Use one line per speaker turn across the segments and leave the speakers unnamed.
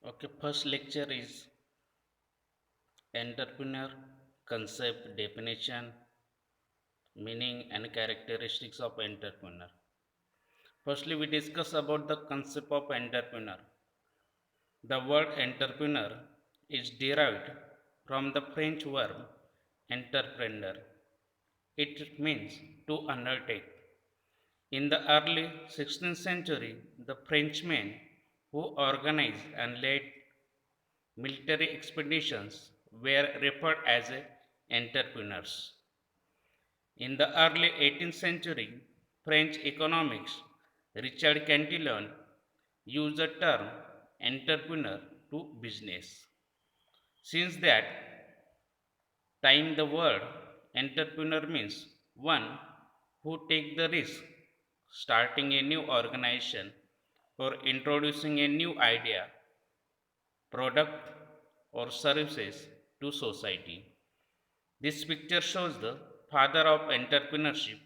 Okay, first lecture is entrepreneur concept, definition, meaning and characteristics of entrepreneur. Firstly, we discuss about the concept of entrepreneur. The word entrepreneur is derived from the French verb entreprendre. It means to undertake. In the early 16th century, the Frenchmen who organized and led military expeditions were referred as entrepreneurs. In the early 18th century, French economics Richard Cantillon used the term entrepreneur to business. Since that time, the word entrepreneur means one who take the risk starting a new organization or introducing a new idea, product, or services to society. This picture shows the father of entrepreneurship,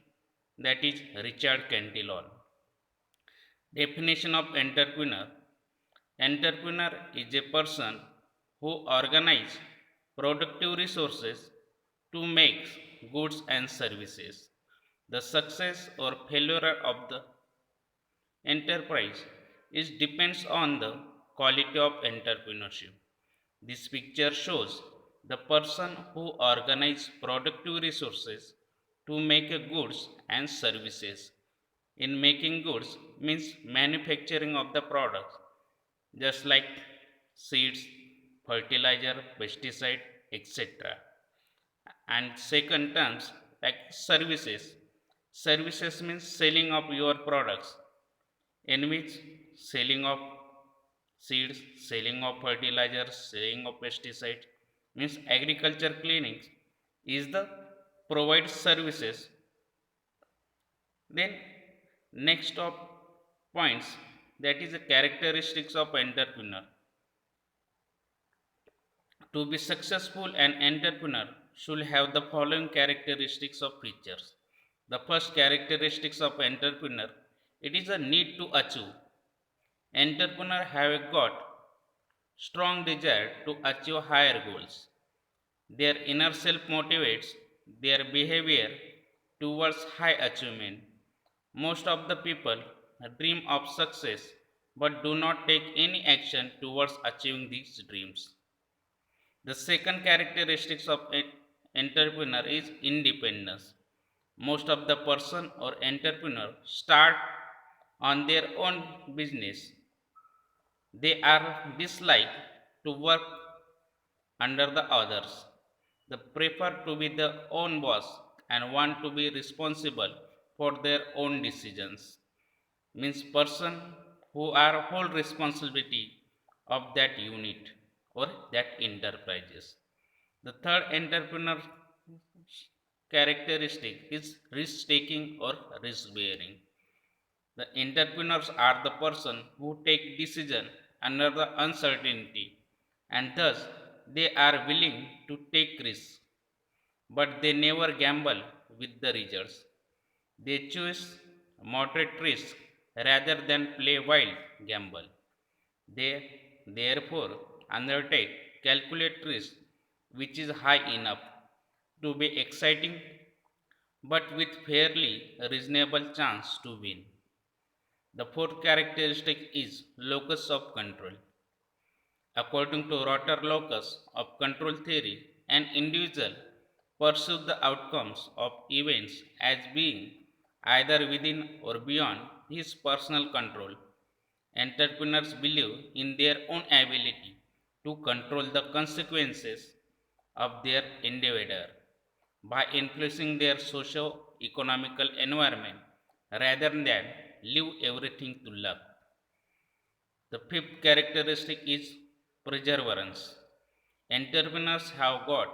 that is Richard Cantillon. Definition of entrepreneur. Entrepreneur is a person who organizes productive resources to make goods and services. The success or failure of the enterprise is depends on the quality of entrepreneurship. This picture shows the person who organizes productive resources to make goods and services. In making goods means manufacturing of the products, just like seeds, fertilizer, pesticide, etc. And second terms like services. Services means selling of your products, in which selling of seeds, selling of fertilizers, selling of pesticides means agriculture clinics is the provide services. Then next of points, that is the characteristics of entrepreneur. To be successful, an entrepreneur should have the following characteristics of features. The first characteristics of entrepreneur, it is a need to achieve. Entrepreneur have got strong desire to achieve higher goals. Their inner self motivates their behavior towards high achievement. Most of the people dream of success but do not take any action towards achieving these dreams. The second characteristics of an entrepreneur is independence. Most of the person or entrepreneur start on their own business. They are dislike to work under the others. They prefer to be their own boss and want to be responsible for their own decisions. Means person who are whole responsibility of that unit or that enterprises. The third entrepreneur characteristic is risk taking or risk bearing. The entrepreneurs are the person who take decision under the uncertainty, and thus they are willing to take risks, but they never gamble with the results. They choose moderate risk rather than play wild gamble. They therefore undertake calculate risk which is high enough to be exciting but with fairly reasonable chance to win. The fourth characteristic is locus of control. According to Rotter locus of control theory, an individual perceives the outcomes of events as being either within or beyond his personal control. Entrepreneurs believe in their own ability to control the consequences of their endeavor by influencing their socio-economical environment rather than leave everything to luck. The fifth characteristic is perseverance. Entrepreneurs have got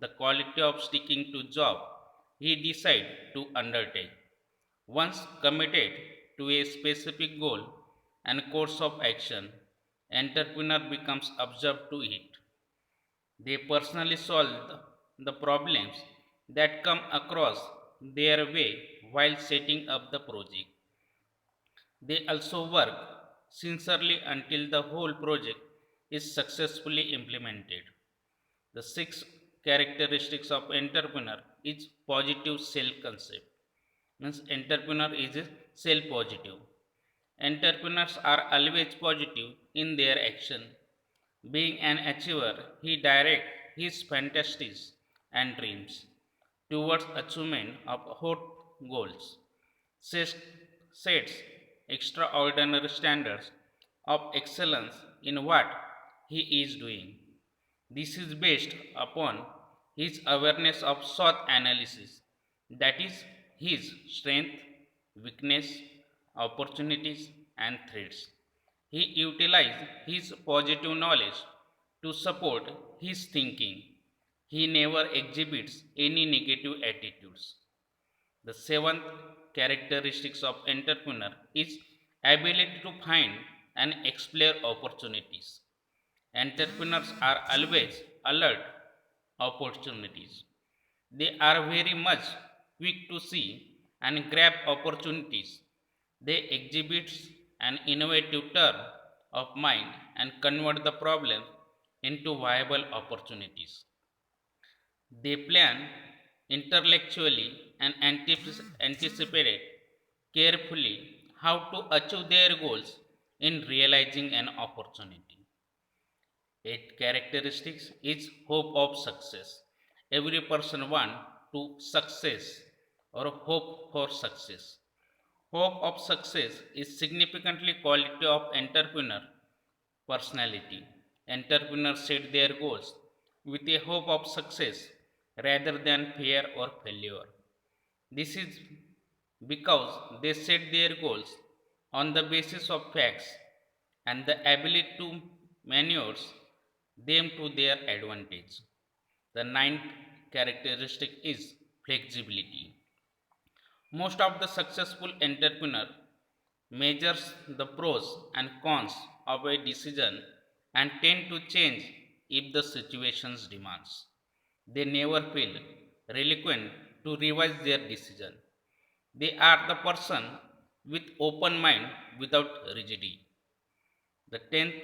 the quality of sticking to job he decide to undertake. Once committed to a specific goal and course of action, entrepreneur becomes observed to it. They personally solve the problems that come across their way while setting up the project. They also work sincerely until the whole project is successfully implemented. The six characteristics of entrepreneur is positive self concept. Means entrepreneur is self positive. Entrepreneurs are always positive in their action. Being an achiever, he directs his fantasies and dreams towards achievement of hot goals, sets, sets extraordinary standards of excellence in what he is doing. This is based upon his awareness of SWOT analysis, that is, his strength, weakness, opportunities, and threats. He utilizes his positive knowledge to support his thinking. He never exhibits any negative attitudes. The seventh characteristics of entrepreneur is ability to find and explore opportunities. Entrepreneurs are always alert opportunities. They are very much quick to see and grab opportunities. They exhibit an innovative turn of mind and convert the problem into viable opportunities. They plan intellectually and anticipate carefully how to achieve their goals in realizing an opportunity. Eight characteristics is hope of success. Every person want to success or hope for success. Hope of success is significantly quality of entrepreneur personality. Entrepreneurs set their goals with a hope of success rather than fear or failure. This is because they set their goals on the basis of facts and the ability to maneuver them to their advantage. The ninth characteristic is flexibility. Most of the successful entrepreneur measures the pros and cons of a decision and tend to change if the situation demands. They never feel reluctant to revise their decision. They are the person with open mind without rigidity. The tenth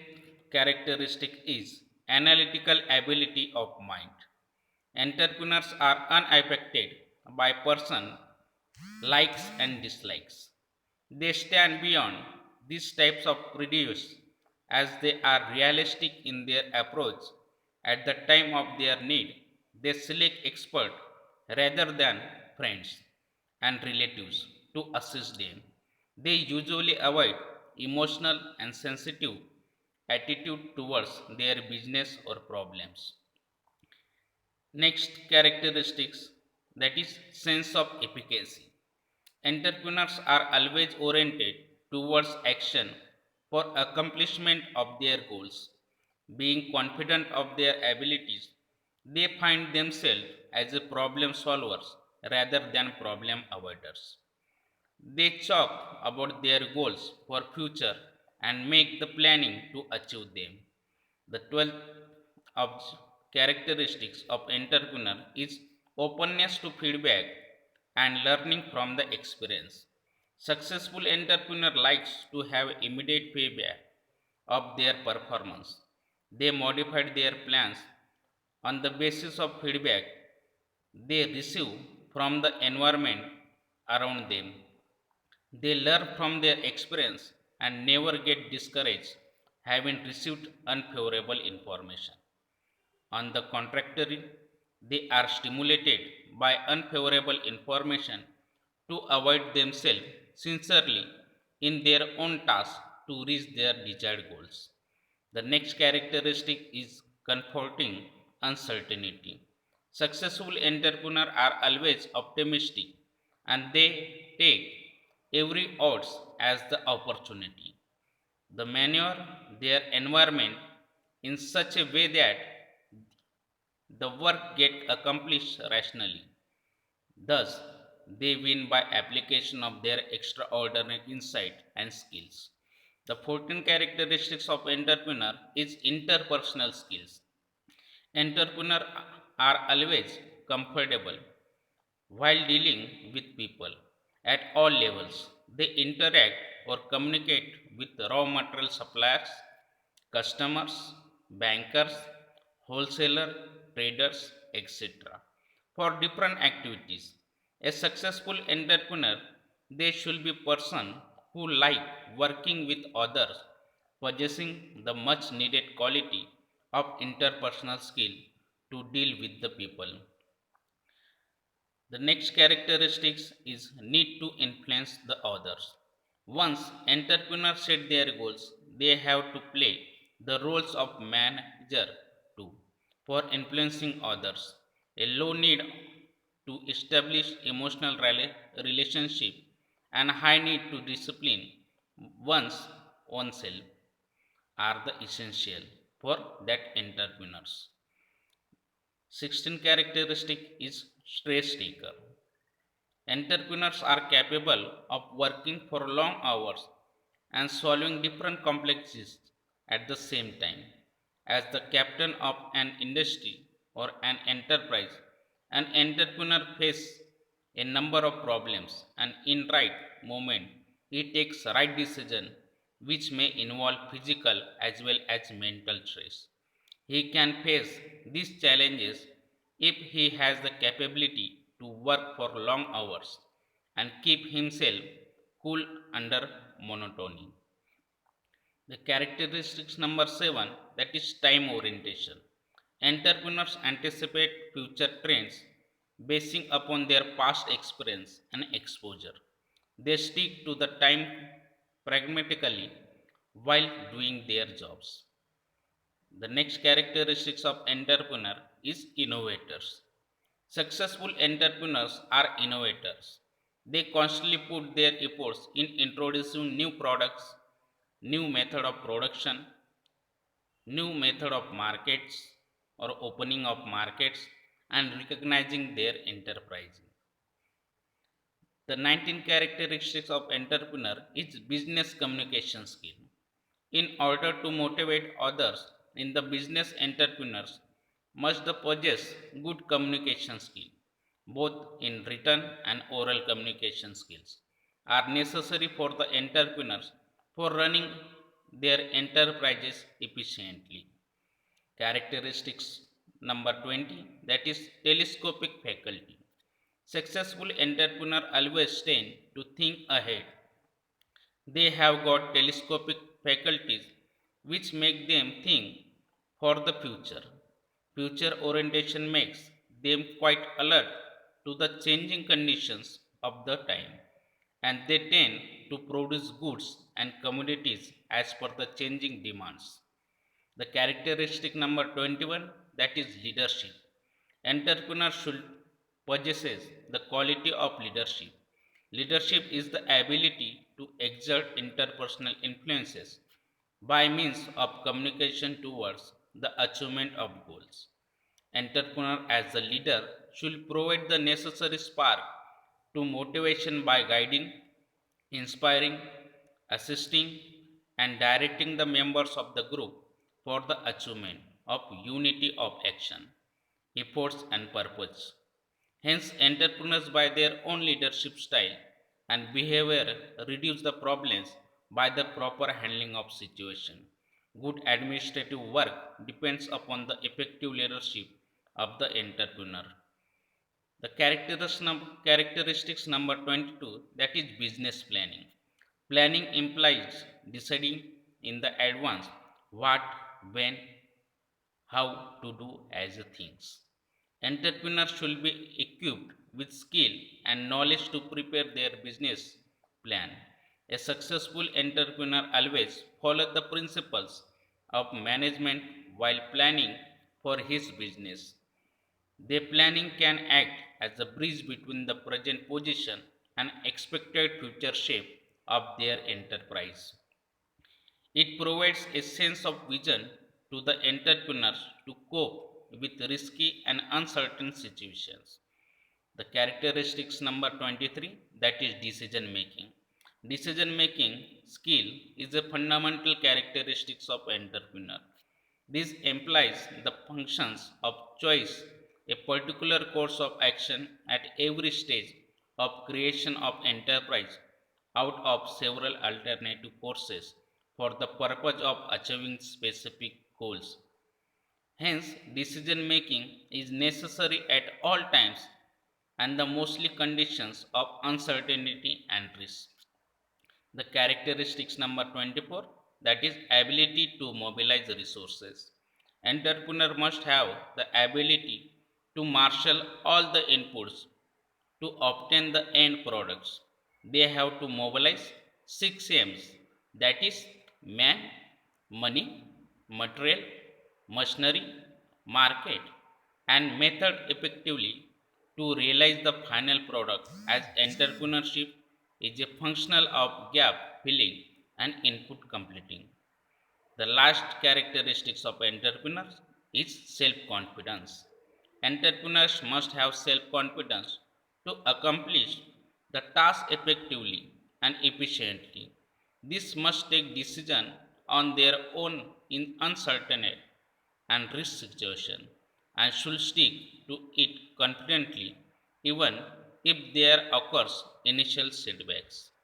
characteristic is analytical ability of mind. Entrepreneurs are unaffected by person likes and dislikes. They stand beyond these types of prejudice as they are realistic in their approach. At the time of their need, they select experts rather than friends and relatives to assist them. They usually avoid emotional and sensitive attitude towards their business or problems. Next characteristics, that is sense of efficacy. Entrepreneurs are always oriented towards action for accomplishment of their goals. Being confident of their abilities, they find themselves as a problem solvers rather than problem avoiders. They talk about their goals for future and make the planning to achieve them. The 12th of characteristics of entrepreneur is openness to feedback and learning from the experience. Successful entrepreneur likes to have immediate feedback of their performance. They modified their plans on the basis of feedback they receive from the environment around them. They learn from their experience and never get discouraged having received unfavorable information. On the contrary, they are stimulated by unfavorable information to avoid themselves sincerely in their own task to reach their desired goals. The next characteristic is comforting uncertainty. Successful entrepreneurs are always optimistic and they take every odds as the opportunity. They maneuver their environment in such a way that the work get accomplished rationally. Thus, they win by application of their extraordinary insight and skills. The 14 characteristics of entrepreneur is interpersonal skills. Entrepreneurs are always comfortable while dealing with people at all levels. They interact or communicate with raw material suppliers, customers, bankers, wholesaler, traders, etc. For different activities. A successful entrepreneur, they should be person who like working with others, possessing the much needed quality of interpersonal skill to deal with the people. The next characteristics is need to influence the others. Once entrepreneurs set their goals, they have to play the roles of manager too for influencing others. A low need to establish emotional relationship and high need to discipline oneself are the essential for that entrepreneurs. 16 characteristic is stress taker. Entrepreneurs are capable of working for long hours and solving different complexities at the same time. As the captain of an industry or an enterprise, an entrepreneur faces a number of problems and in right moment he takes right decision which may involve physical as well as mental stress. He can face these challenges if he has the capability to work for long hours and keep himself cool under monotony. The characteristics number 7, that is time orientation. Entrepreneurs anticipate future trends basing upon their past experience and exposure. They stick to the time pragmatically while doing their jobs. The next characteristics of entrepreneur is innovators. Successful entrepreneurs are innovators. They constantly put their efforts in introducing new products, new method of production, new method of markets or opening of markets and recognizing their enterprise. The 19 characteristics of entrepreneur is business communication skill. In order to motivate others in the business, entrepreneurs must possess good communication skill. Both in written and oral communication skills are necessary for the entrepreneurs for running their enterprises efficiently. Characteristics number 20, that is telescopic faculty. Successful entrepreneurs always tend to think ahead. They have got telescopic faculties which make them think for the future. Future orientation makes them quite alert to the changing conditions of the time and they tend to produce goods and commodities as per the changing demands. The characteristic number 21, that is leadership. Entrepreneurs should possess the quality of leadership. Leadership is the ability to exert interpersonal influences by means of communication towards the achievement of goals. Entrepreneur as the leader should provide the necessary spark to motivation by guiding, inspiring, assisting, and directing the members of the group for the achievement of unity of action, efforts, and purpose. Hence, entrepreneurs, by their own leadership style and behavior, reduce the problems by the proper handling of situation. Good administrative work depends upon the effective leadership of the entrepreneur. The characteristics number 22, that is business planning. Planning implies deciding in the advance what, when, how to do as things. Entrepreneurs should be equipped with skill and knowledge to prepare their business plan. A successful entrepreneur always follows the principles of management while planning for his business. Their planning can act as a bridge between the present position and expected future shape of their enterprise. It provides a sense of vision to the entrepreneurs to cope with risky and uncertain situations. The characteristics number 23, that is decision making. Decision making skill is a fundamental characteristics of entrepreneur. This implies the functions of choice, a particular course of action at every stage of creation of enterprise out of several alternative courses for the purpose of achieving specific goals. Hence, decision making is necessary at all times and the mostly conditions of uncertainty and risk. The characteristics number 24, that is ability to mobilize resources. Entrepreneur must have the ability to marshal all the inputs to obtain the end products. They have to mobilize 6 M's, that is man, money, material, machinery, market, and method effectively to realize the final product, as entrepreneurship is a functional of gap filling and input completing. The last characteristics of entrepreneurs is self-confidence. Entrepreneurs must have self-confidence to accomplish the task effectively and efficiently. This must take decision on their own in uncertain and risk situation and should stick to it confidently even if there occurs initial setbacks.